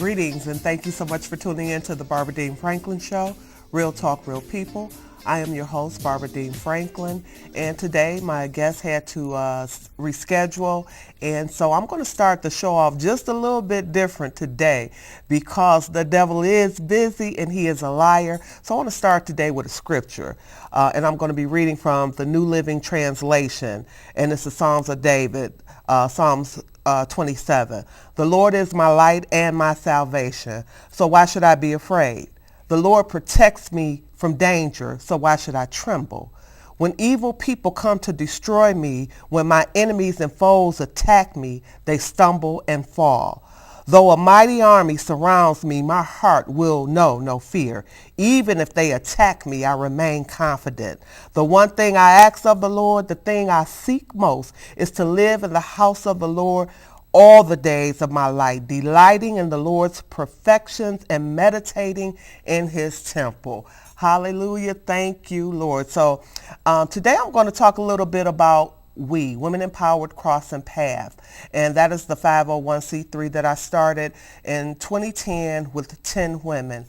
Greetings and thank you so much for tuning in to the Barbara Dean Franklin Show, Real Talk, Real People. I am your host, Barbara Dean Franklin, and today my guest had to reschedule, and so I'm going to start the show off just a little bit different today because the devil is busy and he is a liar. So I want to start today with a scripture, and I'm going to be reading from the New Living Translation, and it's the Psalms of David, Psalms 27. The Lord is my light and my salvation, so why should I be afraid? The Lord protects me from danger, so why should I tremble? When evil people come to destroy me, when my enemies and foes attack me, they stumble and fall. Though a mighty army surrounds me, my heart will know no fear. Even if they attack me, I remain confident. The one thing I ask of the Lord, the thing I seek most, is to live in the house of the Lord all the days of my life, delighting in the Lord's perfections and meditating in his temple. Hallelujah. Thank you, Lord. So today I'm going to talk a little bit about Women Empowered Crossing Path. And that is the 501c3 that I started in 2010 with 10 women.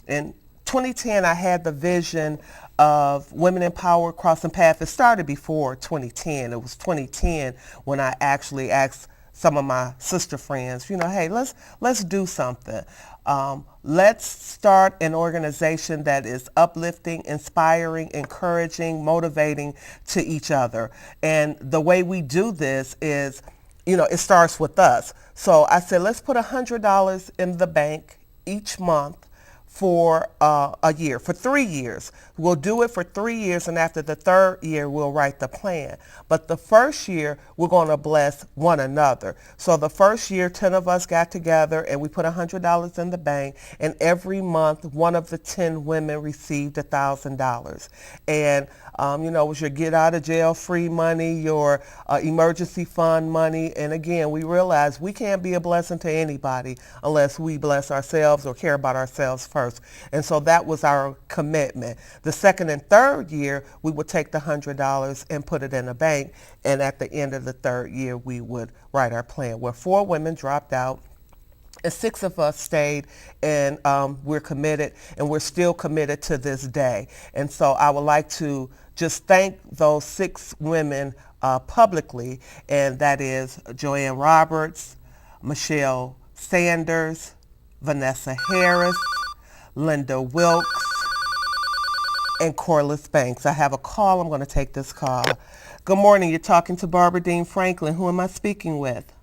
In 2010, I had the vision of Women Empowered Crossing Path. It started before 2010. It was 2010 when I actually asked some of my sister friends, hey, let's do something. Let's start an organization that is uplifting, inspiring, encouraging, motivating to each other. And the way we do this is, it starts with us. So I said, let's put $100 in the bank each month for a year, for 3 years. We'll do it for 3 years, and after the third year, we'll write the plan. But the first year, we're going to bless one another. So the first year, 10 of us got together, and we put $100 in the bank, and every month, one of the 10 women received $1,000. And, it was your get out of jail free money, your emergency fund money. And again, we realized we can't be a blessing to anybody unless we bless ourselves or care about ourselves first. And so that was our commitment. The second and third year, we would take the $100 and put it in a bank. And at the end of the third year, we would write our plan. Where 4 women dropped out, and 6 of us stayed, and we're committed, and we're still committed to this day. And so I would like to just thank those 6 women publicly, and that is Joanne Roberts, Michelle Sanders, Vanessa Harris, Linda Wilkes, and Corliss Banks. I have a call. I'm going to take this call. Good morning. You're talking to Barbara Dean Franklin. Who am I speaking with?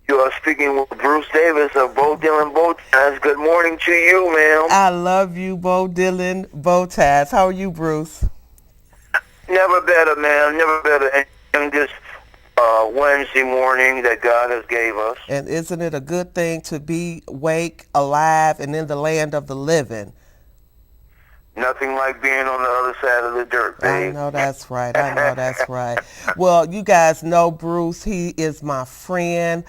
You are speaking with Bruce Davis of Bo Dylan Bow Ties. Good morning to you, ma'am. I love you, Bo Dylan Bow Ties. How are you, Bruce? Never better, ma'am. Never better. And this Wednesday morning that God has gave us. And isn't it a good thing to be awake, alive, and in the land of the living? Nothing like being on the other side of the dirt, babe. I know that's right. I know that's right. Well, you guys know Bruce. He is my friend.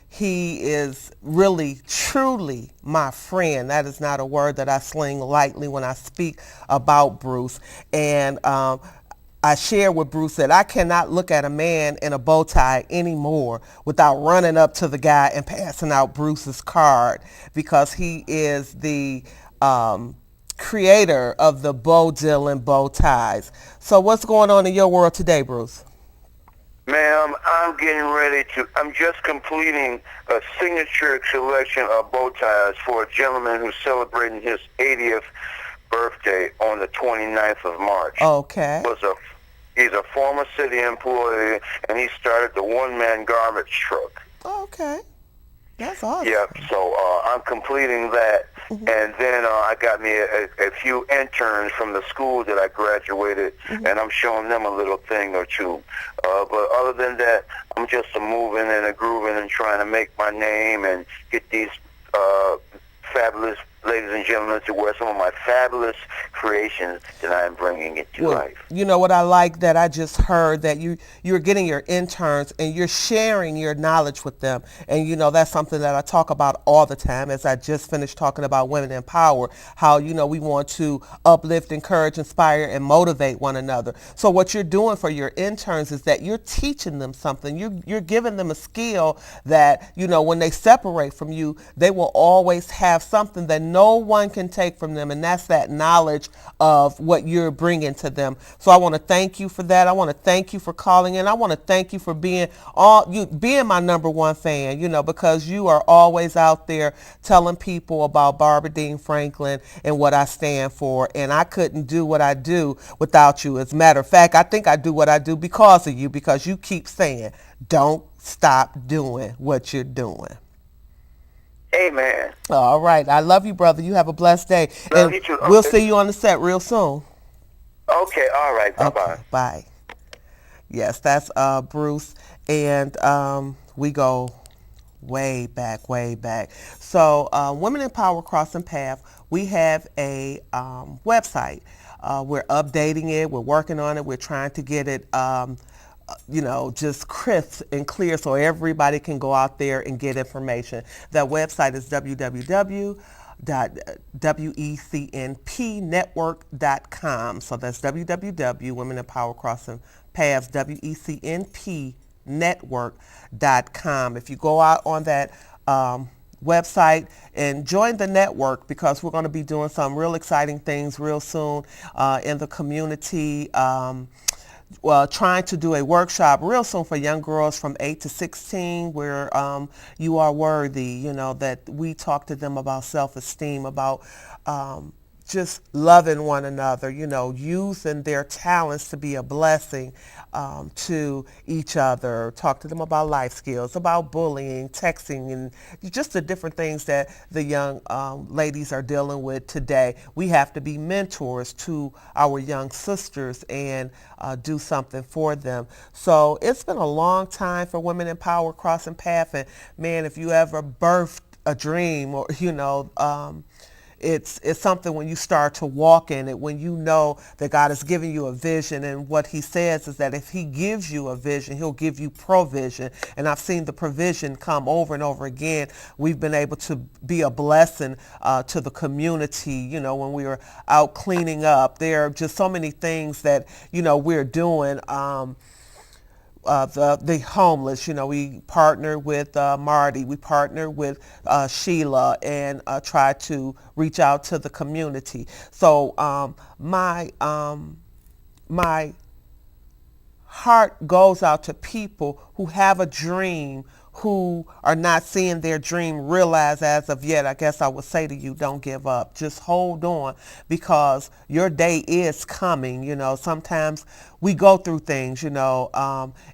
He is really, truly my friend. That is not a word that I sling lightly when I speak about Bruce. And I shared with Bruce that I cannot look at a man in a bow tie anymore without running up to the guy and passing out Bruce's card, because he is the creator of the Bo Dylan Bow Ties. So what's going on in your world today, Bruce? Ma'am, I'm just completing a signature collection of bow ties for a gentleman who's celebrating his 80th birthday on the 29th of March. Okay. He's a former city employee, and he started the one-man garbage truck. Okay. That's awesome. Yep, so I'm completing that, and then I got me a few interns from the school that I graduated, and I'm showing them a little thing or two. But other than that, I'm just a moving and a grooving and trying to make my name and get these fabulous ladies and gentlemen, to wear some of my fabulous creations that I am bringing into Well, life. you know what I like that I just heard that you're getting your interns and you're sharing your knowledge with them. And you know that's something that I talk about all the time as I just finished talking about women in power, how you know we want to uplift, encourage, inspire and motivate one another. So what you're doing for your interns is that you're teaching them something. You're giving them a skill that you know when they separate from you, they will always have something that no one can take from them, and that's that knowledge of what you're bringing to them. So I want to thank you for that. I want to thank you for calling in. I want to thank you for being being my number one fan, you know, because you are always out there telling people about Barbara Dean Franklin and what I stand for. And I couldn't do what I do without you. As a matter of fact, I think I do what I do because of you, because you keep saying, don't stop doing what you're doing. Amen. All right. I love you, brother. You have a blessed day. Love And you too. we'll Okay. see you on the set real soon. Okay. All right. Bye-bye. Okay. Bye. Yes, that's Bruce. And we go way back, way back. So Women in Power Crossing Path, we have a website. We're updating it. We're working on it. We're trying to get it you know, just crisp and clear so everybody can go out there and get information. That website is www.wecnpnetwork.com. So that's www, Women in Power Crossing Paths, wecnpnetwork.com. If you go out on that website and join the network, because we're going to be doing some real exciting things real soon in the community. Trying to do a workshop real soon for young girls from 8 to 16 where you are worthy, you know, that we talk to them about self-esteem, about just loving one another, you know, using their talents to be a blessing to each other. Talk to them about life skills, about bullying, texting, and just the different things that the young ladies are dealing with today. We have to be mentors to our young sisters and do something for them. So it's been a long time for Women in Power Crossing Path. And man, if you ever birthed a dream, or you know, it's something when you start to walk in it, when you know that God is giving you a vision, and what he says is that if he gives you a vision, he'll give you provision. And I've seen the provision come over and over again. We've been able to be a blessing to the community, you know, when we were out cleaning up. There are just so many things that, you know, we're doing. The homeless, you know, we partner with Marty, we partner with Sheila, and try to reach out to the community. So my heart goes out to people who have a dream, who are not seeing their dream realized as of yet. I guess I would say to you, don't give up. Just hold on, because your day is coming. You know, sometimes we go through things, you know,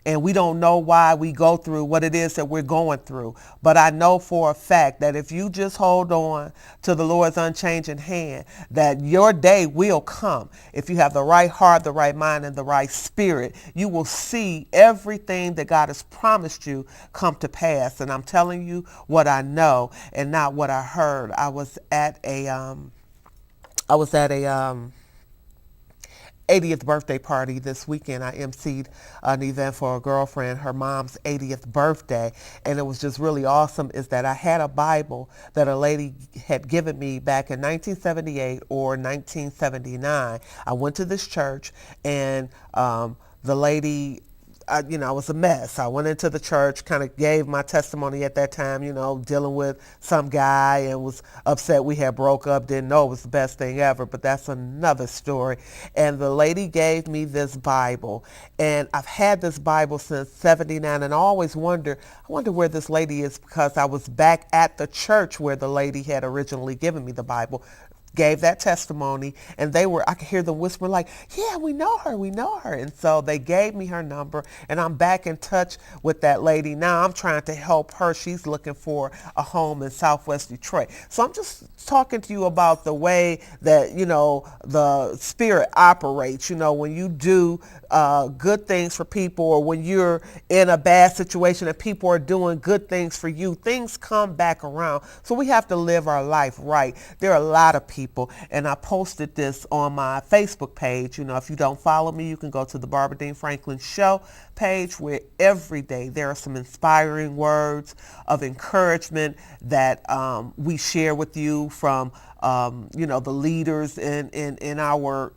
and we don't know why we go through what it is that we're going through. But I know for a fact that if you just hold on to the Lord's unchanging hand, that your day will come. If you have the right heart, the right mind, and the right spirit, you will see everything that God has promised you come to pass. And I'm telling you what I know and not what I heard. I was at a 80th birthday party this weekend. I emceed an event for a girlfriend, her mom's 80th birthday, and it was just really awesome is that I had a Bible that a lady had given me back in 1978 or 1979. I went to this church, and the lady, I was a mess. I went into the church, kind of gave my testimony at that time, you know, dealing with some guy, and was upset we had broke up, didn't know it was the best thing ever, but that's another story. And the lady gave me this Bible, and I've had this Bible since 79, and I always wonder where this lady is, because I was back at the church where the lady had originally given me the Bible. gave that testimony, and I could hear them whisper like, yeah, we know her. And so they gave me her number, and I'm back in touch with that lady now. I'm trying to help her. She's looking for a home in Southwest Detroit. So I'm just talking to you about the way that, the spirit operates, when you do good things for people, or when you're in a bad situation and people are doing good things for you, things come back around. So we have to live our life right. There are a lot of people, and I posted this on my Facebook page. If you don't follow me, you can go to the Barbara Dean Franklin Show page, where every day there are some inspiring words of encouragement that we share with you from the leaders in our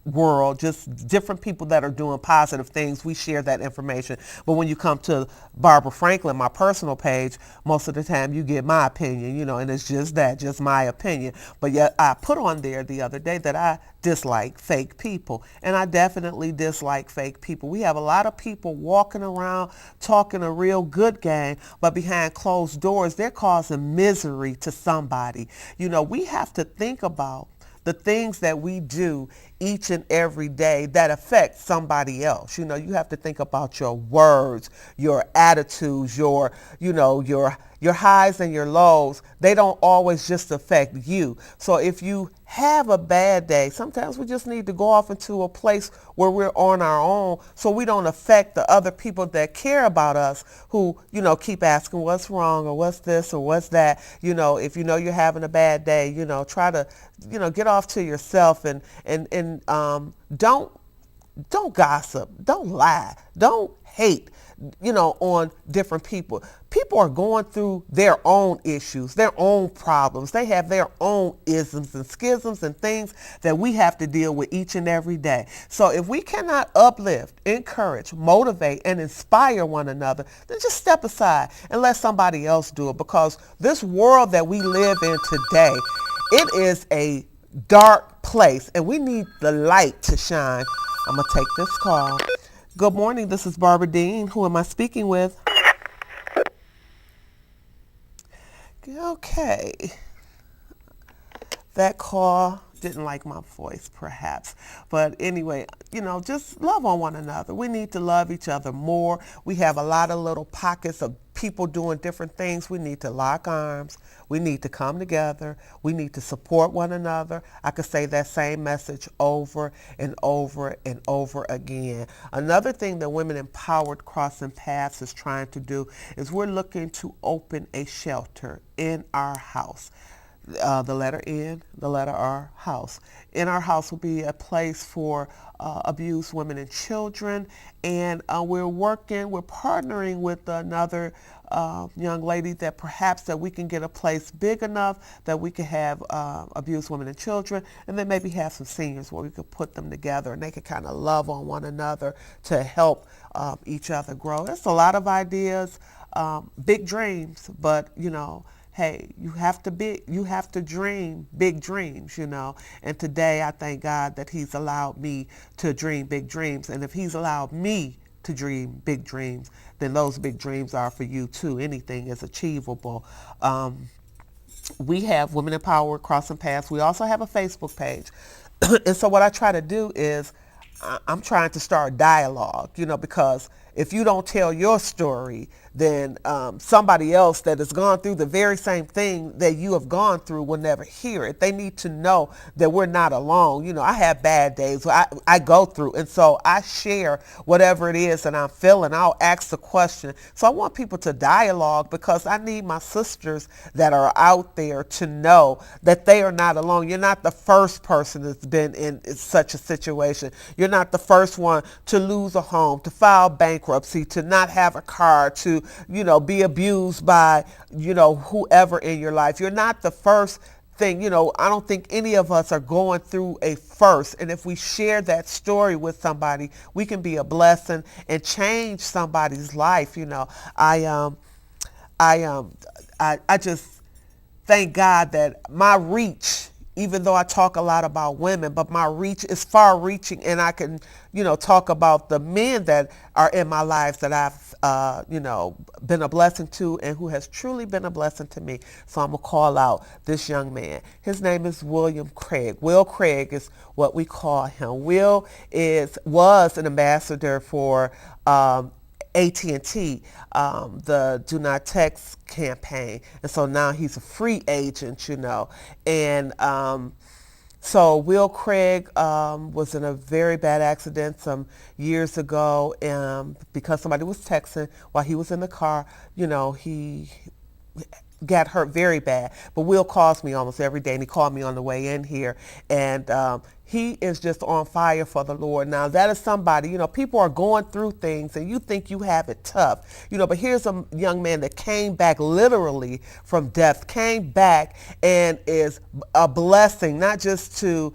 world, just different people that are doing positive things. We share that information. But when you come to Barbara Franklin, my personal page, most of the time you get my opinion, and it's just my opinion. But yet I put on there the other day that I dislike fake people, and I definitely dislike fake people. We have a lot of people walking around talking a real good game, but behind closed doors, they're causing misery to somebody. We have to think about the things that we do each and every day that affect somebody else. You have to think about your words, your attitudes, your highs and your lows. They don't always just affect you. So if you have a bad day, sometimes we just need to go off into a place where we're on our own, so we don't affect the other people that care about us, who, keep asking what's wrong, or what's this, or what's that. If you're having a bad day, try to, get off to yourself, and don't gossip, don't lie, don't hate, on different people. People are going through their own issues, their own problems. They have their own isms and schisms and things that we have to deal with each and every day. So if we cannot uplift, encourage, motivate, and inspire one another, then just step aside and let somebody else do it, because this world that we live in today, it is a dark place, and we need the light to shine. I'm going to take this call. Good morning. This is Barbara Dean. Who am I speaking with? Okay. That call didn't like my voice, perhaps. But anyway, just love on one another. We need to love each other more. We have a lot of little pockets of people doing different things. We need to lock arms. We need to come together. We need to support one another. I could say that same message over and over and over again. Another thing that Women Empowered Crossing Paths is trying to do is we're looking to open a shelter in our house. The letter N, the letter R, house. In our house will be a place for abused women and children, and we're partnering with another young lady that perhaps that we can get a place big enough that we can have abused women and children, and then maybe have some seniors where we could put them together and they could kind of love on one another to help each other grow. There's a lot of ideas, big dreams, but hey, you have to dream big dreams, And today I thank God that He's allowed me to dream big dreams. And if He's allowed me to dream big dreams, then those big dreams are for you too. Anything is achievable. We have Women Empowered Crossing Paths. We also have a Facebook page. And so what I try to do is I'm trying to start dialogue, because if you don't tell your story, then somebody else that has gone through the very same thing that you have gone through will never hear it. They need to know that we're not alone. I have bad days I go through, and so I share whatever it is that I'm feeling. I'll ask the question. So I want people to dialogue, because I need my sisters that are out there to know that they are not alone. You're not the first person that's been in such a situation. You're not the first one to lose a home, to file bankruptcy, to not have a car, to be abused by whoever in your life. You're not the first thing. I don't think any of us are going through a first, and if we share that story with somebody, we can be a blessing and change somebody's life. I just thank God that my reach even though I talk a lot about women, but my reach is far reaching, and I can, talk about the men that are in my lives that I've, been a blessing to and who has truly been a blessing to me. So I'm going to call out this young man. His name is William Craig. Will Craig is what we call him. Will was an ambassador for AT&T, the Do Not Text campaign. And so now he's a free agent, And so Will Craig was in a very bad accident some years ago because somebody was texting while he was in the car. He got hurt very bad. But Will calls me almost every day, and he called me on the way in here. And he is just on fire for the Lord. Now, that is somebody, people are going through things, and you think you have it tough. But here's a young man that came back literally from death, came back and is a blessing, not just to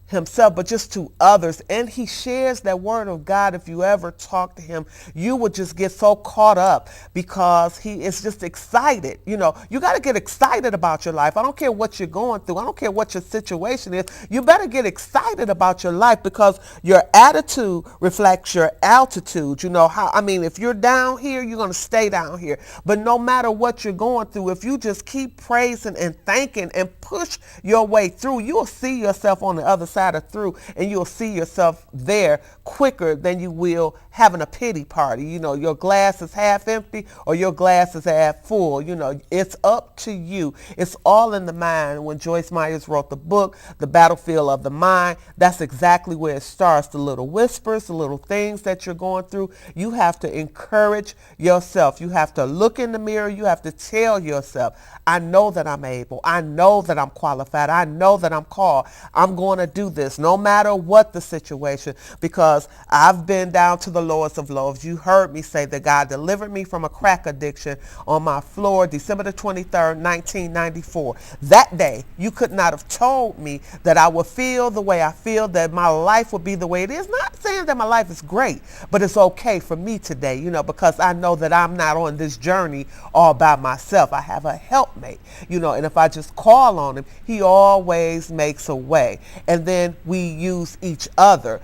himself, but just to others. And he shares that word of God. If you ever talk to him, you would just get so caught up because he is just excited. You got to get excited about your life. I don't care what you're going through. I don't care what your situation is. You better get excited about your life because your attitude reflects your altitude. If you're down here, you're going to stay down here. But no matter what you're going through, if you just keep praising and thanking and push your way through, you'll see yourself on the other side of through, and you'll see yourself there quicker than you will having a pity party. Your glass is half empty or your glass is half full. It's up to you. It's all in the mind. When Joyce Myers wrote the book, The Battlefield of the Mind, that's exactly where it starts. The little whispers, the little things that you're going through, you have to encourage yourself. You have to look in the mirror. You have to tell yourself, I know that I'm able. I know that I'm qualified. I know that I'm called. I'm going to do this no matter what the situation, because I've been down to the lowest of lows. You heard me say that God delivered me from a crack addiction on my floor December the 23rd, 1994. That day, you could not have told me that I would feel the way I feel, that my life would be the way it is. Not saying that my life is great, but it's okay for me today, because I know that I'm not on this journey all by myself. I have a helpmate, and if I just call on him, he always makes a way. And then we use each other.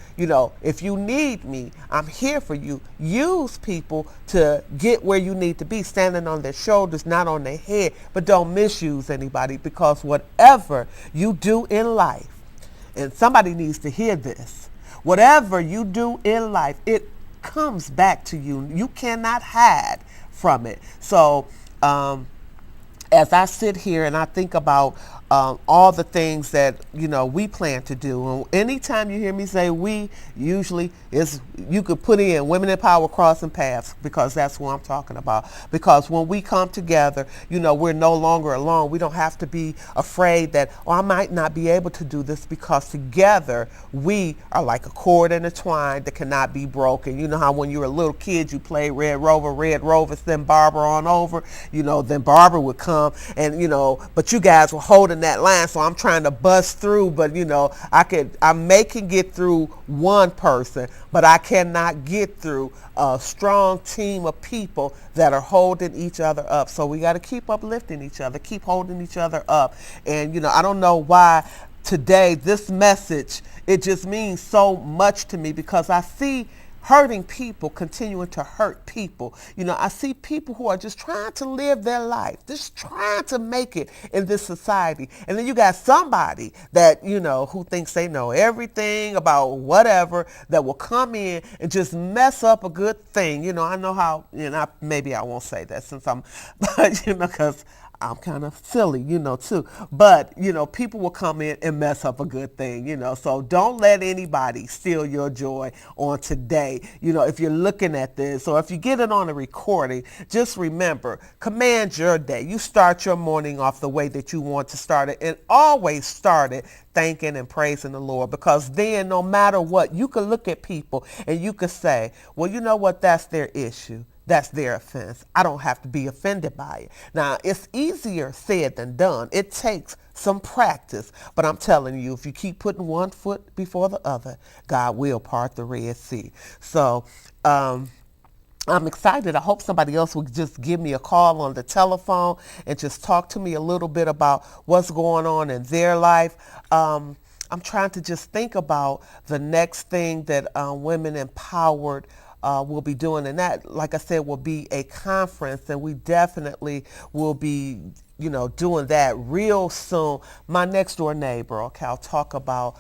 If you need me, I'm here for you. Use people to get where you need to be, standing on their shoulders, not on their head, but don't misuse anybody, because whatever you do in life, and somebody needs to hear this, whatever you do in life, it comes back to you. You cannot hide from it. So, as I sit here and I think about all the things that we plan to do, and anytime you hear me say we, usually you could put in Women in Power Crossing Paths, because that's what I'm talking about. Because when we come together, we're no longer alone. We don't have to be afraid that, I might not be able to do this, because together we are like a cord in a twine that cannot be broken. You know how when you were a little kid you played Red Rover, send Barbara on over, then Barbara would come and but you guys were holding that line, so I'm trying to bust through, but I may can get through one person, but I cannot get through a strong team of people that are holding each other up. So we got to keep uplifting each other, keep holding each other up. And I don't know why today this message, it just means so much to me, because I see hurting people continuing to hurt people. I see people who are just trying to live their life, just trying to make it in this society. And then you got somebody that, who thinks they know everything about whatever, that will come in and just mess up a good thing. I know how, maybe I won't say that since I'm, but, because I'm kind of silly, too. But, people will come in and mess up a good thing, So don't let anybody steal your joy on today. If you're looking at this, or if you get it on a recording, just remember, command your day. You start your morning off the way that you want to start it, and always start it thanking and praising the Lord, because then no matter what, you can look at people and you can say, well, you know what, that's their issue. That's their offense. I don't have to be offended by it. Now, it's easier said than done. It takes some practice. But I'm telling you, if you keep putting one foot before the other, God will part the Red Sea. So, I'm excited. I hope somebody else will just give me a call on the telephone and just talk to me a little bit about what's going on in their life. I'm trying to just think about the next thing that Women Empowered will be doing, and that, like I said, will be a conference, and we definitely will be, doing that real soon. My next door neighbor, okay, I'll talk about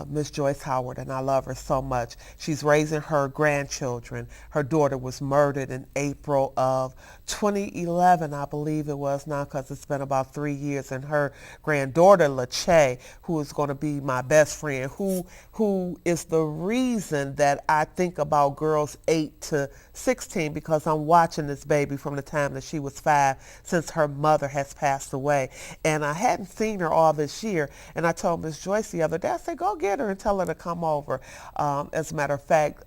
Miss Joyce Howard, and I love her so much. She's raising her grandchildren. Her daughter was murdered in April of 2011, I believe it was now, because it's been about 3 years. And her granddaughter, LaChae, who is going to be my best friend, who is the reason that I think about girls 8 to 16, because I'm watching this baby from the time that she was 5, since her mother has passed away. And I hadn't seen her all this year. And I told Miss Joyce the other day, I said, go get her and tell her to come over. As a matter of fact,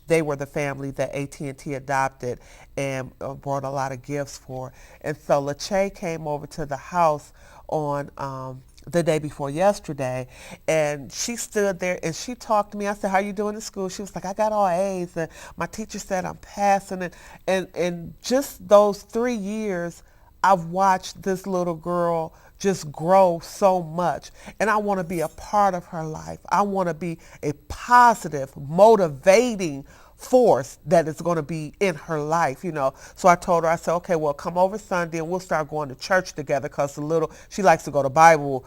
they were the family that AT&T adopted and brought a lot of gifts for. And so LaChae came over to the house on the day before yesterday, and she stood there and she talked to me. I said, how you doing in school? She was like, I got all A's, and my teacher said I'm passing it. And just those 3 years, I've watched this little girl just grow so much, and I want to be a part of her life. I want to be a positive, motivating force that is going to be in her life, So I told her, I said, okay, well, come over Sunday and we'll start going to church together, because she likes to go to Bible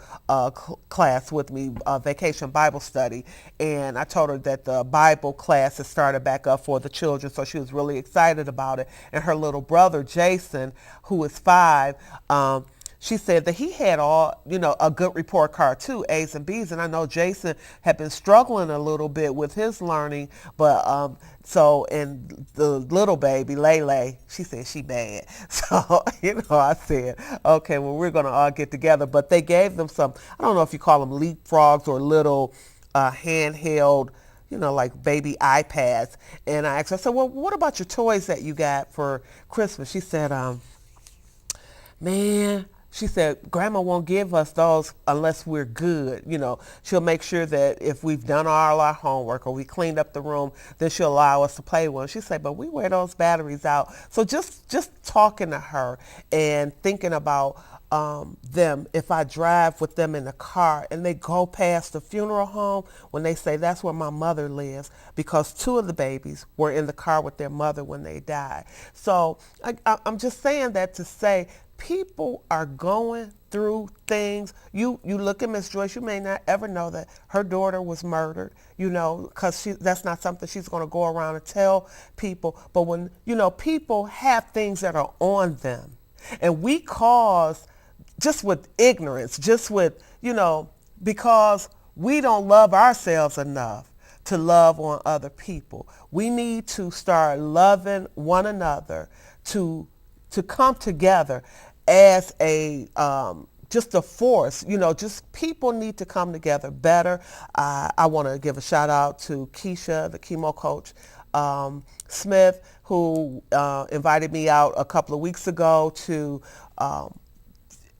class with me, vacation Bible study. And I told her that the Bible class has started back up for the children, so she was really excited about it. And her little brother, Jason, who is 5, she said that he had a good report card too, A's and B's. And I know Jason had been struggling a little bit with his learning, but and the little baby, Lele, she said she bad. So, I said, okay, well, we're going to all get together. But they gave them some, I don't know if you call them leapfrogs or little handheld, like baby iPads. And I asked her, I said, well, what about your toys that you got for Christmas? She said, man, she said, Grandma won't give us those unless we're good. She'll make sure that if we've done all our homework or we cleaned up the room, then she'll allow us to play with them. She said, but we wear those batteries out. So just talking to her and thinking about them, if I drive with them in the car and they go past the funeral home, when they say that's where my mother lives, because 2 of the babies were in the car with their mother when they died. So I'm just saying that to say, people are going through things. You look at Miss Joyce, you may not ever know that her daughter was murdered, because that's not something she's going to go around and tell people. But when, people have things that are on them, and we cause, just with ignorance, just with, because we don't love ourselves enough to love on other people. We need to start loving one another, to come together as a just a force. Just people need to come together better. I want to give a shout out to Keisha, the chemo coach Smith, who invited me out a couple of weeks ago to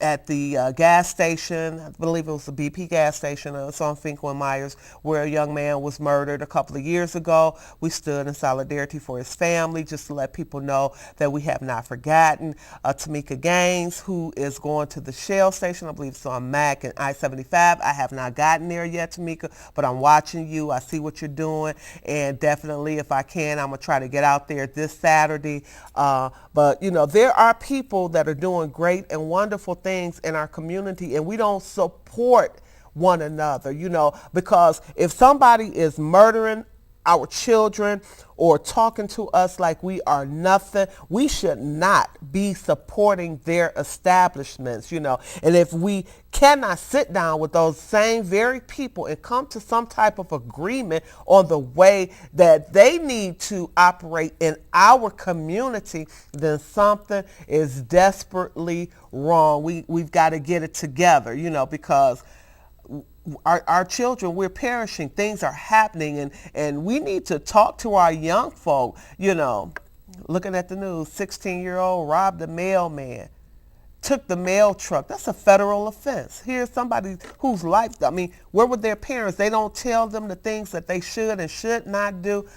at the gas station. I believe it was the BP gas station. It's on Finkel and Myers, where a young man was murdered a couple of years ago. We stood in solidarity for his family, just to let people know that we have not forgotten. Tamika Gaines, who is going to the Shell station, I believe it's on Mac and I-75. I have not gotten there yet, Tamika, but I'm watching you. I see what you're doing, and definitely, if I can, I'm going to try to get out there this Saturday. But, there are people that are doing great and wonderful things in our community, and we don't support one another, because if somebody is murdering our children or talking to us like we are nothing, we should not be supporting their establishments, And if we cannot sit down with those same very people and come to some type of agreement on the way that they need to operate in our community, then something is desperately wrong. We've got to get it together, because our children, we're perishing. Things are happening, and we need to talk to our young folk. Looking at the news, 16-year-old robbed a mailman, took the mail truck. That's a federal offense. Here's somebody whose life, where were their parents? They don't tell them the things that they should and should not do.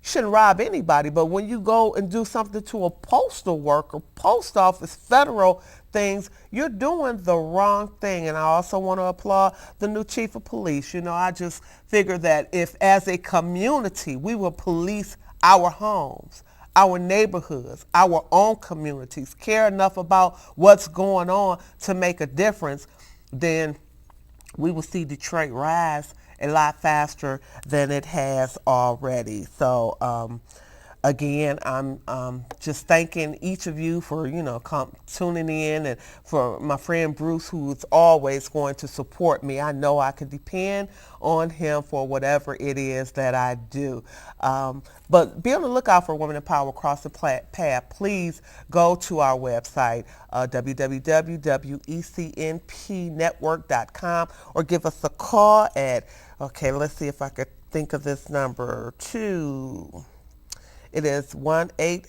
shouldn't rob anybody. But when you go and do something to a postal worker, post office, federal things, you're doing the wrong thing. And I also want to applaud the new chief of police. You know, I just figure that if as a community we will police our homes, our neighborhoods, our own communities, care enough about what's going on to make a difference, then we will see Detroit rise a lot faster than it has already. So again, I'm just thanking each of you for, tuning in, and for my friend Bruce, who is always going to support me. I know I can depend on him for whatever it is that I do. But be on the lookout for Women in Power Across the Path. Please go to our website, www.ecnpnetwork.com, or give us a call at, okay, let's see if I could think of this number, it is 1-8,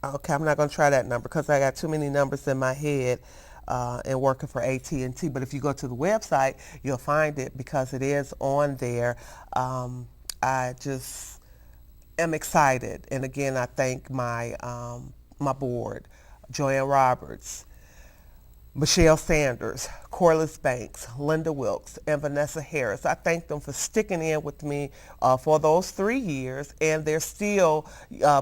okay, I'm not going to try that number because I got too many numbers in my head and working for AT&T. But if you go to the website, you'll find it because it is on there. I just am excited. And again, I thank my board, Joanne Roberts, Michelle Sanders, Corliss Banks, Linda Wilkes, and Vanessa Harris. I thank them for sticking in with me for those 3 years, and they're still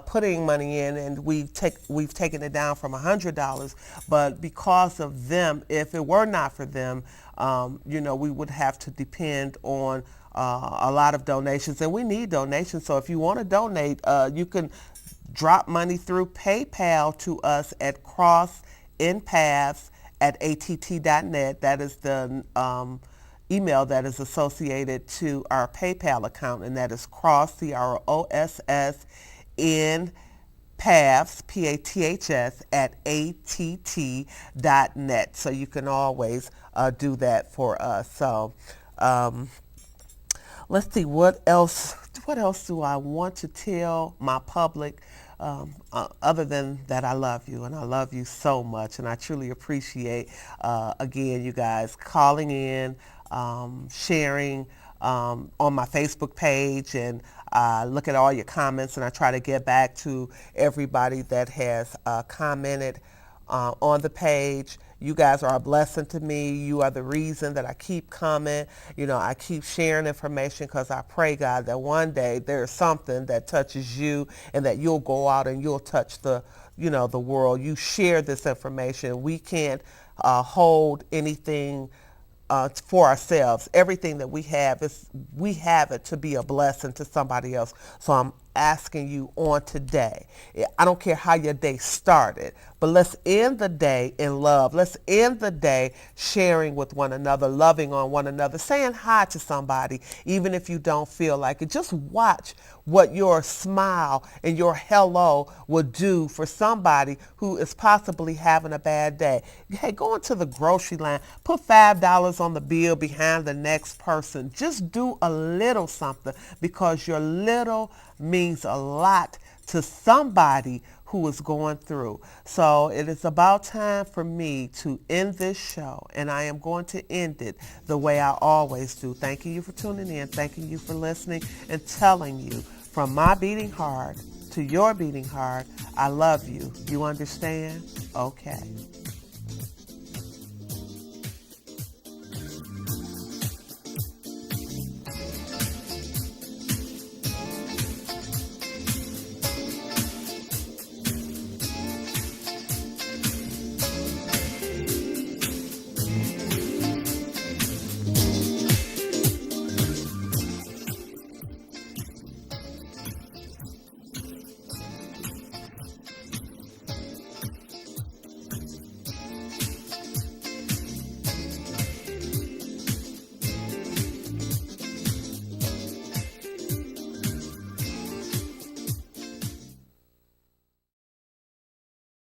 putting money in, and we've taken it down from $100. But because of them, if it were not for them, we would have to depend on a lot of donations, and we need donations. So if you want to donate, you can drop money through PayPal to us at crossinpaths@att.net. That is the email that is associated to our PayPal account, and that is cross, CROSSN paths, PATHS, @att.net. So you can always do that for us. So let's see, what else do I want to tell my public? Other than that, I love you, and I love you so much, and I truly appreciate, again, you guys calling in, sharing on my Facebook page, and look at all your comments, and I try to get back to everybody that has commented on the page. You guys are a blessing to me. You are the reason that I keep coming. I keep sharing information because I pray, God, that one day there's something that touches you and that you'll go out and you'll touch the world. You share this information. We can't hold anything for ourselves. Everything that we have it to be a blessing to somebody else. So I'm asking you on today, I don't care how your day started, but let's end the day in love. Let's end the day sharing with one another, loving on one another, saying hi to somebody, even if you don't feel like it. Just watch what your smile and your hello will do for somebody who is possibly having a bad day. Hey, go into the grocery line, put $5 on the bill behind the next person. Just do a little something, because your little means a lot to somebody who is going through. So it is about time for me to end this show, and I am going to end it the way I always do. Thanking you for tuning in, thanking you for listening, and telling you from my beating heart to your beating heart, I love you. You understand? Okay.